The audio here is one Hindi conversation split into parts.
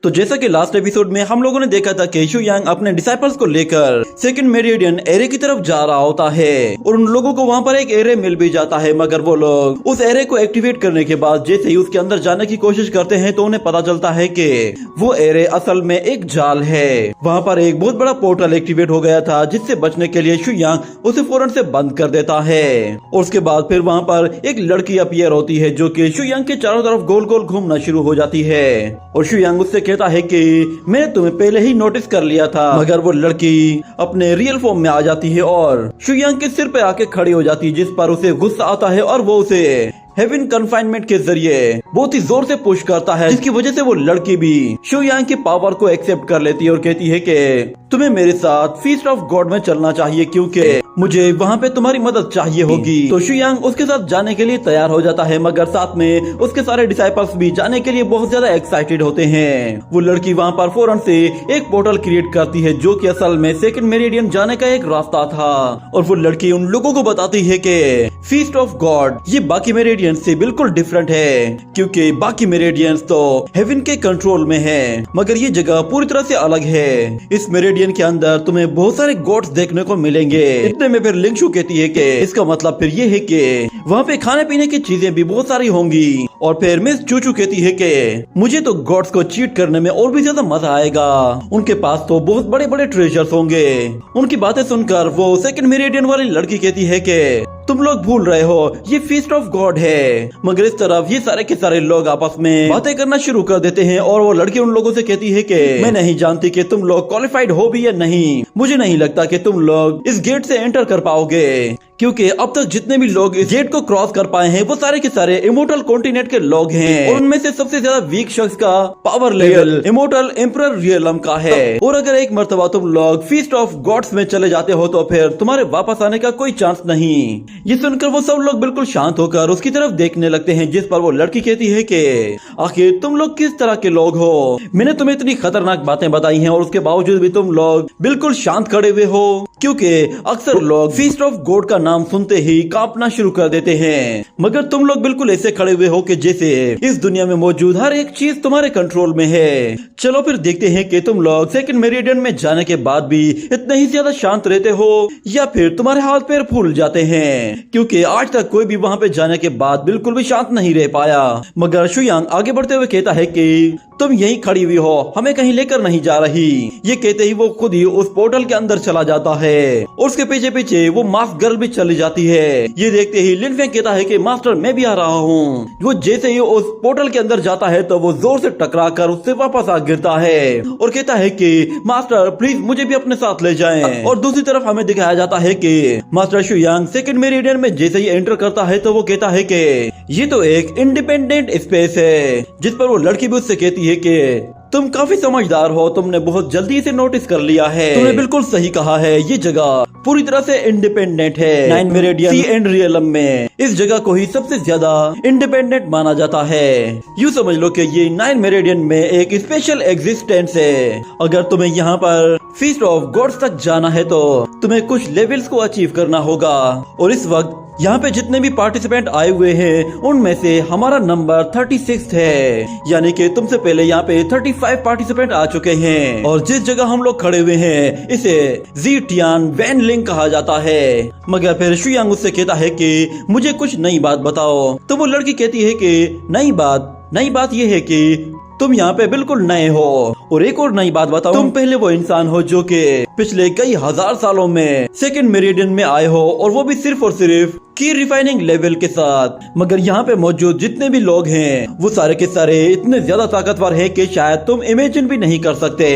तो जैसा कि लास्ट एपिसोड में हम लोगों ने देखा था कि शु यांग अपने डिसाइपल्स को लेकर सेकंड मेरिडियन एरे की तरफ जा रहा होता है और उन लोगों को वहाँ पर एक एरे मिल भी जाता है, मगर वो लोग उस एरे को एक्टिवेट करने के बाद जैसे ही उसके अंदर जाने की कोशिश करते हैं तो उन्हें पता चलता है कि वो एरे असल में एक जाल है। वहाँ पर एक बहुत बड़ा पोर्टल एक्टिवेट हो गया था जिससे बचने के लिए शु यांग उसे फौरन से बंद कर देता है और उसके बाद फिर वहाँ पर एक लड़की अपीयर होती है जो कि शु यांग के चारों तरफ गोल गोल घूमना शुरू हो जाती है और शु यांग उससे कहता है कि मैंने तुम्हें पहले ही नोटिस कर लिया था, मगर वो लड़की अपने रियल फॉर्म में आ जाती है और शु यांग के सिर पे आके खड़ी हो जाती है, जिस पर उसे गुस्सा आता है और वो उसे हेवन कन्फाइनमेंट के जरिए बहुत ही जोर से पुश करता है, जिसकी वजह से वो लड़की भी शु यांग की पावर को एक्सेप्ट कर लेती है और कहती है कि तुम्हें मेरे साथ फीस्ट ऑफ गॉड में चलना चाहिए क्योंकि मुझे वहाँ पे तुम्हारी मदद चाहिए होगी। तो शु यांग उसके साथ जाने के लिए तैयार हो जाता है, मगर साथ में उसके सारे डिसाइपल्स भी जाने के लिए बहुत ज्यादा एक्साइटेड होते हैं। वो लड़की वहाँ पर फौरन से एक पोर्टल क्रिएट करती है जो कि असल में सेकंड मेरिडियन जाने का एक रास्ता था और वो लड़की उन लोगों को बताती है कि फीस्ट ऑफ गॉड ये बाकी मेरिडियन से बिल्कुल डिफरेंट है, क्योंकि बाकी मेरिडियंस तो हेवन के कंट्रोल में है, मगर ये जगह पूरी तरह से अलग है। इस मेरिडियन के अंदर तुम्हें बहुत सारे गॉड्स देखने को मिलेंगे। इतने में फिर लिंगशु कहती है कि इसका मतलब फिर ये है कि वहाँ पे खाने पीने की चीजें भी बहुत सारी होंगी और फिर मिस चूचू कहती है कि मुझे तो गॉड्स को चीट करने में और भी ज्यादा मजा आएगा, उनके पास तो बहुत बड़े बड़े ट्रेजर्स होंगे। उनकी बातें सुनकर वो सेकंड मेरिडियन वाली लड़की कहती है कि तुम लोग भूल रहे हो ये फीस्ट ऑफ गॉड है, मगर इस तरफ ये सारे के सारे लोग आपस में बातें करना शुरू कर देते हैं और वो लड़की उन लोगों से कहती है कि मैं नहीं जानती कि तुम लोग क्वालिफाइड हो भी या नहीं, मुझे नहीं लगता कि तुम लोग इस गेट से एंटर कर पाओगे, क्योंकि अब तक जितने भी लोग इस गेट को क्रॉस कर पाए हैं वो सारे के सारे इमोर्टल कॉन्टिनेंट के लोग हैं और उनमें से सबसे ज्यादा वीक शख्स का power level immortal emperor realm का है और अगर एक मर्तबा तुम लोग फीस्ट ऑफ गॉड्स में चले जाते हो तो फिर तुम्हारे वापस आने का कोई चांस नहीं। ये सुनकर वो सब लोग बिल्कुल शांत होकर उसकी तरफ देखने लगते हैं, जिस पर वो लड़की कहती है कि आखिर तुम लोग किस तरह के लोग हो, मैंने तुम्हें इतनी खतरनाक बातें बताई हैं और उसके बावजूद भी तुम लोग बिल्कुल शांत खड़े हुए हो, क्योंकि अक्सर लोग फीस्ट ऑफ गॉड का नाम सुनते ही कांपना शुरू कर देते हैं, मगर तुम लोग बिल्कुल ऐसे खड़े हुए हो कि जैसे इस दुनिया में मौजूद हर एक चीज तुम्हारे कंट्रोल में है। चलो फिर देखते हैं कि तुम लोग सेकंड मेरिडियन में जाने के बाद भी इतने ही ज्यादा शांत रहते हो या फिर तुम्हारे हाथ पैर फूल जाते हैं, क्योंकि आज तक कोई भी वहाँ पे जाने के बाद बिल्कुल भी शांत नहीं रह पाया। मगर शु यांग आगे बढ़ते हुए कहता है कि तुम यहीं खड़ी हुई हो, हमें कहीं लेकर नहीं जा रही। ये कहते ही वो खुद ही उस पोर्टल के अंदर चला जाता है और उसके पीछे पीछे वो मास्क गर्ल भी चली जाती है। ये देखते ही लिन फेंग कहता है कि मास्टर मैं भी आ रहा हूँ। वो जैसे ही उस पोर्टल के अंदर जाता है तो वो जोर से टकरा कर उससे वापस आ गिरता है और कहता है कि मास्टर प्लीज मुझे भी अपने साथ ले जाएं। और दूसरी तरफ हमें दिखाया जाता है कि मास्टर शु यांग सेकंड मेरिडियन में जैसे ही एंटर करता है तो वो कहता है कि ये तो एक इंडिपेंडेंट स्पेस है, जिस पर वो लड़की भी उससे कहती है कि तुम काफी समझदार हो, तुमने बहुत जल्दी इसे नोटिस कर लिया है, तुमने बिल्कुल सही कहा है, ये जगह पूरी तरह से इंडिपेंडेंट है। Nine meridian sea and realm में इस जगह को ही सबसे ज्यादा इंडिपेंडेंट माना जाता है। यूँ समझ लो कि ये नाइन मेरिडियन में एक स्पेशल एग्जिस्टेंस है। अगर तुम्हें यहाँ पर फीस्ट ऑफ गॉड्स तक जाना है तो तुम्हें कुछ लेवल्स को अचीव करना होगा और इस वक्त यहाँ पे जितने भी पार्टिसिपेंट आए हुए हैं उनमें से हमारा नंबर 36 है, यानी कि तुमसे पहले यहाँ पे 35 पार्टिसिपेंट आ चुके हैं और जिस जगह हम लोग खड़े हुए हैं इसे जी टियान वैन लिंग कहा जाता है। मगर फिर शु यांग उससे कहता है कि मुझे कुछ नई बात बताओ, तो वो लड़की कहती है कि नई बात ये है कि तुम यहाँ पे बिल्कुल नए हो और एक और नई बात बताओ, तुम पहले वो इंसान हो जो कि पिछले कई हजार सालों में सेकंड मेरिडियन में आए हो और वो भी सिर्फ और सिर्फ की रिफाइनिंग लेवल के साथ। मगर यहाँ पे मौजूद जितने भी लोग हैं वो सारे के सारे इतने ज्यादा ताकतवर है कि शायद तुम इमेजिन भी नहीं कर सकते।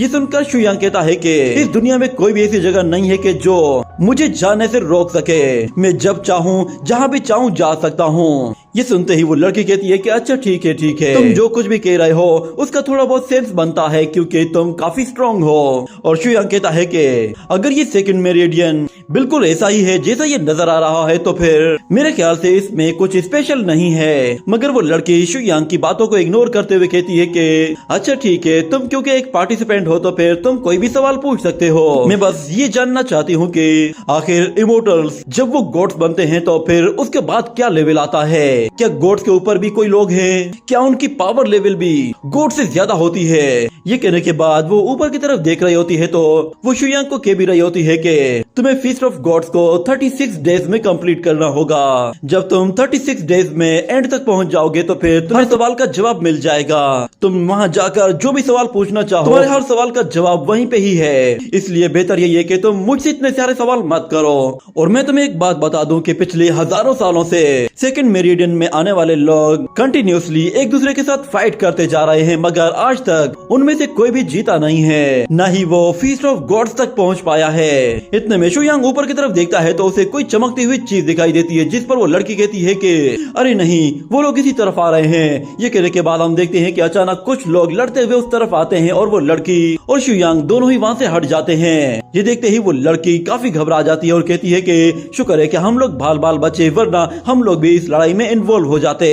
ये सुनकर शु यांग कहता है कि इस दुनिया में कोई भी ऐसी जगह नहीं है कि जो मुझे जाने से रोक सके, मैं जब चाहूँ जहाँ भी चाहूँ जा सकता हूँ। ये सुनते ही वो लड़की कहती है कि अच्छा ठीक है तुम जो कुछ भी कह रहे हो उसका थोड़ा बहुत सेंस बनता है क्योंकि तुम काफी स्ट्रॉन्ग हो। और शु यांग कहता है कि अगर ये सेकंड मेरिडियन बिल्कुल ऐसा ही है जैसा ये नजर आ रहा है, तो फिर मेरे ख्याल से इसमें कुछ स्पेशल नहीं है। मगर वो लड़की शुयांग की बातों को इग्नोर करते हुए कहती है कि अच्छा ठीक है, तुम क्योंकि एक पार्टिसिपेंट हो तो फिर तुम कोई भी सवाल पूछ सकते हो। मैं बस ये जानना चाहती हूँ कि आखिर इमोर्टल्स जब वो गॉड्स बनते हैं तो फिर उसके बाद क्या लेवल आता है? क्या गॉड्स के ऊपर भी कोई लोग हैं? क्या उनकी पावर लेवल भी गॉड से ज्यादा होती है? ये कहने के बाद वो ऊपर की तरफ देख रही होती है तो वो शुयांग को कह भी रही होती है कि तुम्हें फीस्ट ऑफ गॉड्स को 36 डेज में कंप्लीट करना होगा। जब तुम 36 डेज में एंड तक पहुंच जाओगे तो फिर तुम्हें सवाल का जवाब मिल जाएगा। तुम वहां जाकर जो भी सवाल पूछना चाहो, तुम्हारे हर सवाल का जवाब वहीं पे ही है। इसलिए बेहतर यही है कि तुम मुझसे इतने सारे सवाल मत करो। और मैं तुम्हें एक बात बता दूं कि पिछले हजारों सालों से सेकंड मेरिडियन में आने वाले लोग कंटिन्यूसली एक दूसरे के साथ फाइट करते जा रहे हैं, मगर आज तक उनमें से कोई भी जीता नहीं है, न ही वो फीस्ट ऑफ गॉड्स तक पहुंच पाया है। इतने में शुयांग ऊपर की तरफ देखता है तो उसे कोई चमकती हुई चीज दिखाई देती है, जिस पर वो लड़की कहती है कि अरे नहीं, वो लोग इसी तरफ आ रहे हैं। ये कहने के बाद हम देखते हैं कि अचानक कुछ लोग लड़ते हुए उस तरफ आते हैं और वो लड़की और शुयांग दोनों ही वहाँ से हट जाते हैं। ये देखते ही वो लड़की काफी घबरा जाती है और कहती है कि शुक्र है कि हम लोग बाल बाल बचे, वरना हम लोग भी इस लड़ाई में इन्वॉल्व हो जाते।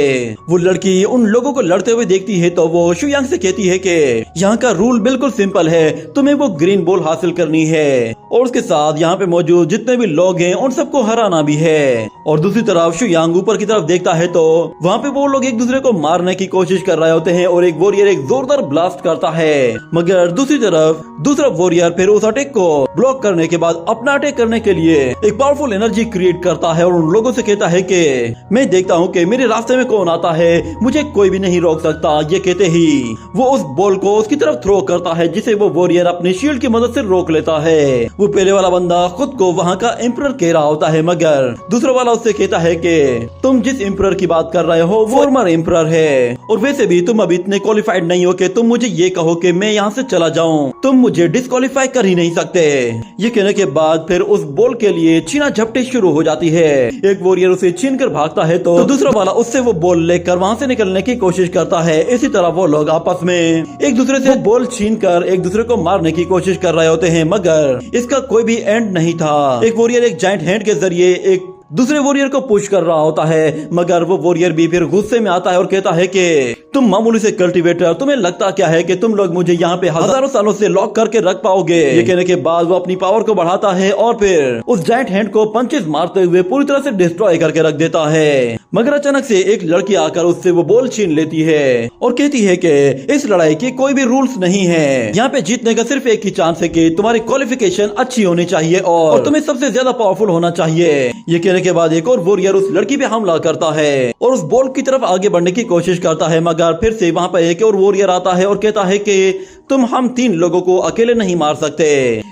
वो लड़की उन लोगों को लड़ते हुए देखती है तो वो शुयांग से कहती है कि यहाँ का रूल बिल्कुल सिंपल है, तुम्हें वो ग्रीन बॉल हासिल करनी है और उसके साथ यहाँ पे मौजूद जितने भी लोग हैं उन सबको हराना भी है। और दूसरी तरफ शुयांग ऊपर की तरफ देखता है तो वहाँ पे वो लोग एक दूसरे को मारने की कोशिश कर रहे होते हैं और एक वॉरियर एक जोरदार ब्लास्ट करता है, मगर दूसरी तरफ दूसरा वॉरियर फिर उस अटैक को ब्लॉक करने के बाद अपना अटैक करने के लिए एक पावरफुल एनर्जी क्रिएट करता है और उन लोगों से कहता है कि मैं देखता हूँ कि मेरे रास्ते में कौन आता है, मुझे कोई भी नहीं रोक सकता। ये कहते ही वो उस बॉल को उसकी तरफ थ्रो करता है, जिसे वो वॉरियर अपनी शील्ड की मदद से रोक लेता है। वो पहले वाला बंदा खुद को वहाँ का एम्परर कह रहा होता है, मगर दूसरा वाला उससे कहता है कि तुम जिस एम्परर की बात कर रहे हो वो फॉर्मर एम्परर है, और वैसे भी तुम अभी इतने क्वालिफाइड नहीं हो कि तुम मुझे ये कहो कि मैं यहाँ से चला जाऊँ, तुम मुझे डिस्क्वालीफाई कर ही नहीं सकते। ये कहने के बाद फिर उस बॉल के लिए छीना झपटी शुरू हो जाती है। एक वॉरियर उसे छीन कर भागता है तो दूसरा वाला उससे वो बॉल लेकर वहाँ से निकलने की कोशिश करता है। इसी तरह वो लोग आपस में एक दूसरे से बॉल छीन कर एक दूसरे को मारने की कोशिश कर रहे होते हैं, मगर इसका कोई भी एंड नहीं था। एक वॉरियर एक जायंट हैंड के जरिए एक दूसरे वॉरियर को पुश कर रहा होता है, मगर वो वॉरियर भी फिर गुस्से में आता है और कहता है कि तुम मामूली से कल्टीवेटर, तुम्हें लगता क्या है कि तुम लोग मुझे यहाँ पे हजारों सालों से लॉक करके रख पाओगे। ये कहने के बाद वो अपनी पावर को बढ़ाता है और फिर उस जायंट हैंड को पंचेस मारते हुए पूरी तरह से डिस्ट्रॉय करके रख देता है। मगर अचानक से एक लड़की आकर उससे वो बॉल छीन लेती है और कहती है कि इस लड़ाई के कोई भी रूल्स नहीं है, यहाँ पे जीतने का सिर्फ एक ही चांस है कि तुम्हारी क्वालिफिकेशन अच्छी होनी चाहिए और तुम्हें सबसे ज्यादा पावरफुल होना चाहिए। ये कहने के बाद एक और वॉरियर उस लड़की पे हमला करता है और उस बॉल की तरफ आगे बढ़ने की कोशिश करता है, मगर फिर से वहाँ पर एक और वॉरियर आता है और कहता है कि तुम हम 3 लोगों को अकेले नहीं मार सकते।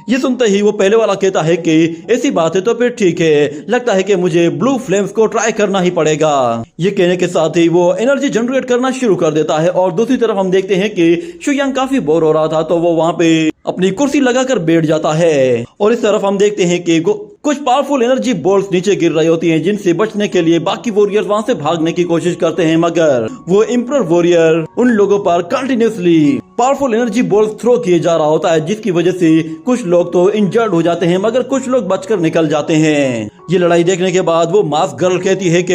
ये सुनते ही वो पहले वाला कहता है कि ऐसी बात है तो फिर ठीक है, लगता है कि मुझे ब्लू फ्लेम्स को ट्राई करना ही पड़ेगा। ये कहने के साथ ही वो एनर्जी जनरेट करना शुरू कर देता है और दूसरी तरफ हम देखते हैं कि शुयांग काफी बोर हो रहा था तो वो वहाँ पे अपनी कुर्सी लगाकर बैठ जाता है और इस तरफ हम देखते हैं कि कुछ पावरफुल एनर्जी बॉल्स नीचे गिर रही होती हैं, जिनसे बचने के लिए बाकी वॉरियर्स वहाँ से भागने की कोशिश करते हैं, मगर वो एम्परर वॉरियर उन लोगों पर continuously powerful energy balls throw किए जा रहा होता है, जिसकी वजह से कुछ लोग तो इंजर्ड हो जाते हैं मगर कुछ लोग बचकर निकल जाते हैं। ये लड़ाई देखने के बाद वो मास्क गर्ल कहती है कि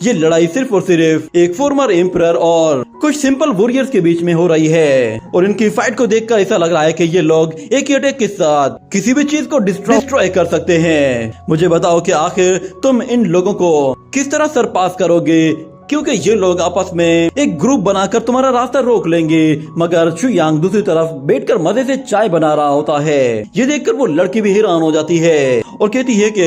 ये लड़ाई सिर्फ और सिर्फ एक फॉर्मर एम्परर और कुछ सिंपल वॉरियर्स के बीच में हो रही है और इनकी फाइट को देखकर ऐसा लग रहा है कि ये लोग एक ही अटैक के साथ किसी भी चीज को डिस्ट्रॉय कर सकते हैं। मुझे बताओ कि आखिर तुम इन लोगों को किस तरह सरपास करोगे, क्योंकि ये लोग आपस में एक ग्रुप बनाकर तुम्हारा रास्ता रोक लेंगे। मगर शुयांग दूसरी तरफ बैठकर मजे से चाय बना रहा होता है। ये देखकर वो लड़की भी हैरान हो जाती है और कहती है कि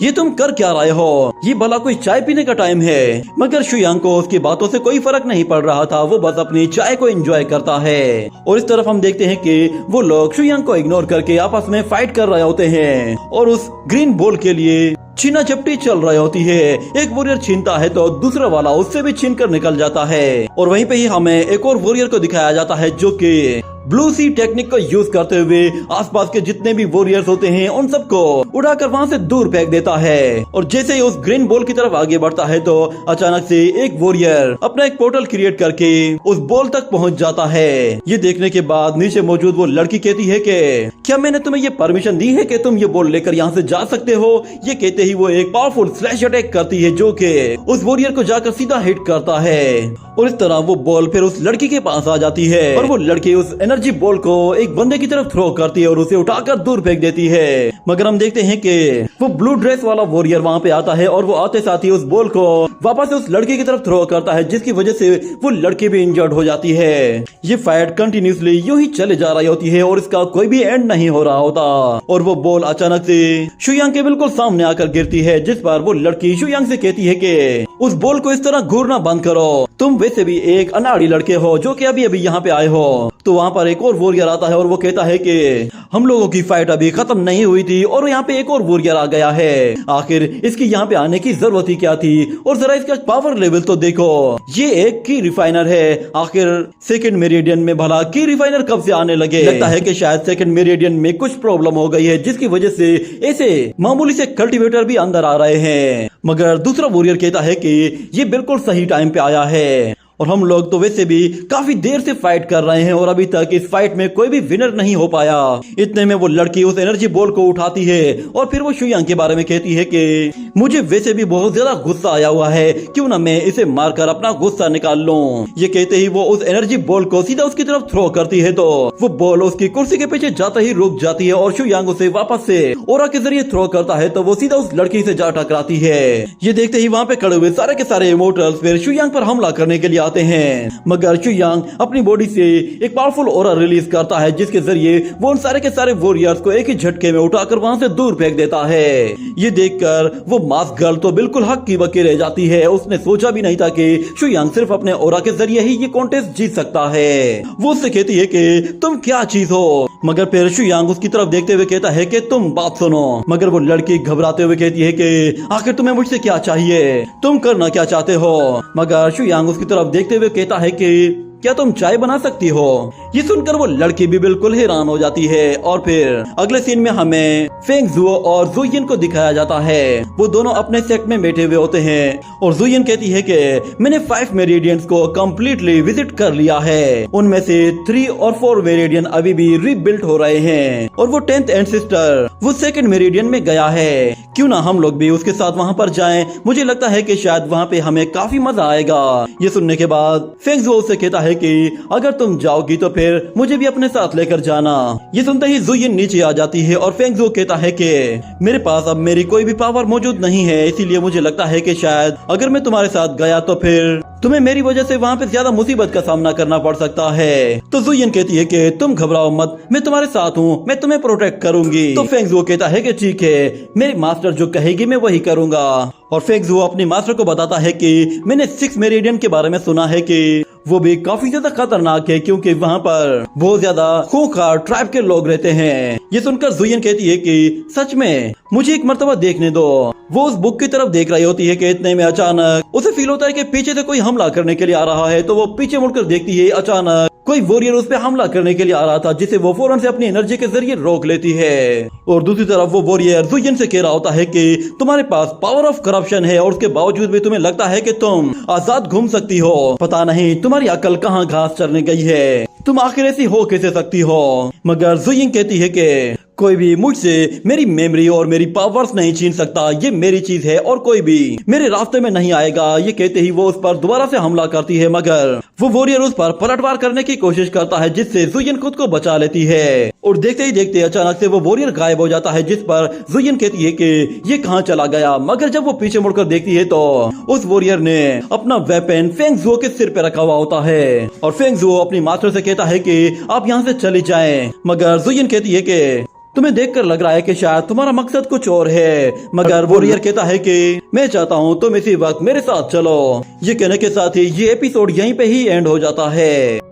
ये तुम कर क्या रहे हो, ये भला कोई चाय पीने का टाइम है। मगर शुयांग को उसकी बातों से कोई फर्क नहीं पड़ रहा था, वो बस अपनी चाय को एंजॉय करता है। और इस तरफ हम देखते हैं कि वो लोग शुयांग को इग्नोर करके आपस में फाइट कर रहे होते हैं और उस ग्रीन बॉल के लिए छीना झपटी चल रही होती है। एक वॉरियर छीनता है तो दूसरा वाला उससे भी छीन कर निकल जाता है और वहीं पे ही हमें एक और वॉरियर को दिखाया जाता है जो कि ब्लू सी टेक्निक को यूज करते हुए आसपास के जितने भी वॉरियर्स होते हैं उन सबको उड़ाकर वहाँ से दूर फेंक देता है। और जैसे ही उस ग्रीन बॉल की तरफ आगे बढ़ता है तो अचानक से एक वॉरियर अपना एक पोर्टल क्रिएट करके उस बॉल तक पहुँच जाता है। ये देखने के बाद नीचे मौजूद वो लड़की कहती है कि क्या मैंने तुम्हें ये परमिशन दी है कि तुम ये बॉल लेकर यहाँ से जा सकते हो। ये कहते ही वो एक पावरफुल स्लैश अटैक करती है जो कि उस वॉरियर को जाकर सीधा हिट करता है और इस तरह वो बॉल फिर उस लड़की के पास आ जाती है और वो लड़की उस एनर्जी बॉल को एक बंदे की तरफ थ्रो करती है और उसे उठाकर दूर फेंक देती है। मगर हम देखते हैं कि वो ब्लू ड्रेस वाला वॉरियर वहाँ पे आता है और वो आते साथ ही उस बॉल को वापस उस लड़की की तरफ थ्रो करता है जिसकी वजह से वो लड़की भी इंजर्ड हो जाती है। ये फाइट कंटिन्यूसली यूं ही चले जा रही होती है और इसका कोई भी एंड नहीं हो रहा होता और वो बॉल अचानक से शुयांग के बिल्कुल सामने आकर गिरती है जिस पर वो लड़की शुयांग से कहती है कि उस बॉल को इस तरह घूरना बंद करो, तुम वैसे भी एक अनाड़ी लड़के हो जो कि अभी अभी यहाँ पे आए हो। तो वहाँ पर एक और वॉरियर आता है और वो कहता है कि हम लोगों की फाइट अभी खत्म नहीं हुई थी और यहाँ पे एक और वॉरियर आ गया है, आखिर इसकी यहाँ पे आने की जरूरत ही क्या थी और जरा इसका पावर लेवल तो देखो, ये एक की रिफाइनर है। आखिर सेकंड मेरिडियन में भला की रिफाइनर कब से आने लगे। लगता है कि शायद सेकंड मेरिडियन में कुछ प्रॉब्लम हो गई है जिसकी वजह से ऐसे मामूली से कल्टीवेटर भी अंदर आ रहे हैं। मगर दूसरा वॉरियर कहता है कि ये बिल्कुल सही टाइम पे आया है और हम लोग तो वैसे भी काफी देर से फाइट कर रहे हैं और अभी तक इस फाइट में कोई भी विनर नहीं हो पाया। इतने में वो लड़की उस एनर्जी बॉल को उठाती है और फिर वो शुयांग के बारे में कहती है कि मुझे वैसे भी बहुत ज्यादा गुस्सा आया हुआ है, क्यों ना मैं इसे मारकर अपना गुस्सा निकाल लूं। ये कहते ही वो उस एनर्जी बॉल को सीधा उसकी तरफ थ्रो करती है तो वो बॉल उसकी कुर्सी के पीछे जाते ही रुक जाती है और शुयांग उसे वापस से ओरा के जरिए थ्रो करता है तो वो सीधा उस लड़की से जा टकराती है। ये देखते ही वहाँ पे खड़े हुए सारे के सारे इमोर्टल्स फिर शुयांग पर हमला करने के लिए आते हैं। मगर शुयांग अपनी बॉडी से एक पावरफुल ऑरा रिलीज करता है जिसके जरिए वो उन सारे के सारे वॉरियर्स को एक ही झटके में उठाकर वहां से दूर फेंक देता है। ये देखकर वो मास्क गर्ल तो बिल्कुल हक की बकी रह जाती है। उसने सोचा भी नहीं था कि शुयांग सिर्फ अपने ऑरा के जरिए ही ये कॉन्टेस्ट जीत सकता है। वो उससे कहती है कि तुम क्या चीज हो, मगर फिर शुयांग उसकी तरफ देखते हुए कहता है कि तुम बात सुनो। मगर वो लड़की घबराते हुए कहती है कि आखिर तुम्हें मुझसे क्या चाहिए, तुम करना क्या चाहते हो। मगर शुयांग उसकी तरफ देखते हुए कहता है कि क्या तुम चाय बना सकती हो। ये सुनकर वो लड़की भी बिल्कुल हैरान हो जाती है और फिर अगले सीन में हमें फेंग जुओ और जुयिन को दिखाया जाता है। वो दोनों अपने सेट में बैठे हुए होते हैं और जुयिन कहती है कि मैंने 5 मेरिडियंस को कम्प्लीटली विजिट कर लिया है, उनमें से 3 और 4 मेरिडियन अभी भी रीबिल्ट हो रहे हैं और वो 10th एंसेस्टर वो सेकंड मेरिडियन में गया है, क्यों ना हम लोग भी उसके साथ वहाँ पर जाएं। मुझे लगता है कि शायद वहाँ पे हमें काफी मजा आएगा। ये सुनने के बाद फेंग जुओ से कहता है कि अगर तुम जाओगी तो फिर मुझे भी अपने साथ लेकर जाना। ये सुनते ही जुयिन नीचे आ जाती है और फेंग जुओ कहता है कि मेरे पास अब मेरी कोई भी पावर मौजूद नहीं है, इसीलिए मुझे लगता है कि शायद अगर मैं तुम्हारे साथ गया तो फिर तुम्हें मेरी वजह से वहाँ पे ज्यादा मुसीबत का सामना करना पड़ सकता है। तो जुयिन कहती है कि तुम घबराओ मत, मैं तुम्हारे साथ हूँ, मैं तुम्हें प्रोटेक्ट करूंगी। तो फेंग जुओ कहता है कि ठीक है, मेरी मास्टर जो कहेगी मैं वही करूंगा। और फेंग जुओ अपनी मास्टर को बताता है कि मैंने 6 मेरिडियन के बारे में सुना है कि वो भी काफी ज्यादा खतरनाक है क्योंकि वहाँ पर बहुत ज्यादा खूंखार ट्राइब के लोग रहते हैं। ये सुनकर जुयिन कहती है कि सच में मुझे एक मर्तबा देखने दो। वो उस बुक की तरफ देख रही होती है कि इतने में अचानक उसे फील होता है कि पीछे से कोई हमला करने के लिए आ रहा है। तो वो पीछे मुड़कर देखती है, अचानक कोई वॉरियर उस पे हमला करने के लिए आ रहा था जिसे वो फौरन से अपनी एनर्जी के जरिए रोक लेती है। और दूसरी तरफ वो वॉरियर जुयिन से कह रहा होता है कि तुम्हारे पास पावर ऑफ करप्शन है और उसके बावजूद भी तुम्हें लगता है कि तुम आजाद घूम सकती हो। पता नहीं तुम्हारी अकल कहाँ घास चरने गई है, तुम आखिर ऐसी हो कैसे सकती हो। मगर जुयिन कहती है कि कोई भी मुझसे मेरी मेमोरी और मेरी पावर्स नहीं छीन सकता, ये मेरी चीज है और कोई भी मेरे रास्ते में नहीं आएगा। ये कहते ही वो उस पर दोबारा से हमला करती है मगर वो वॉरियर उस पर पलटवार करने की कोशिश करता है जिससे जुयिन खुद को बचा लेती है। और देखते ही देखते अचानक से वो वॉरियर गायब हो जाता है जिस पर जुयिन कहती है कि ये कहाँ चला गया। मगर जब वो पीछे मुड़कर देखती है तो उस वॉरियर ने अपना वेपन फेंग जुओ के सिर पे रखा हुआ होता है और फेंग जुओ अपनी मास्टर से कहता है कि आप यहाँ से चली जाएं। मगर जुयिन कहती है कि तुम्हें देखकर लग रहा है कि शायद तुम्हारा मकसद कुछ और है। मगर वॉरियर कहता है कि मैं चाहता हूँ तुम इसी वक्त मेरे साथ चलो। ये कहने के साथ ही ये एपिसोड यहीं पे ही एंड हो जाता है।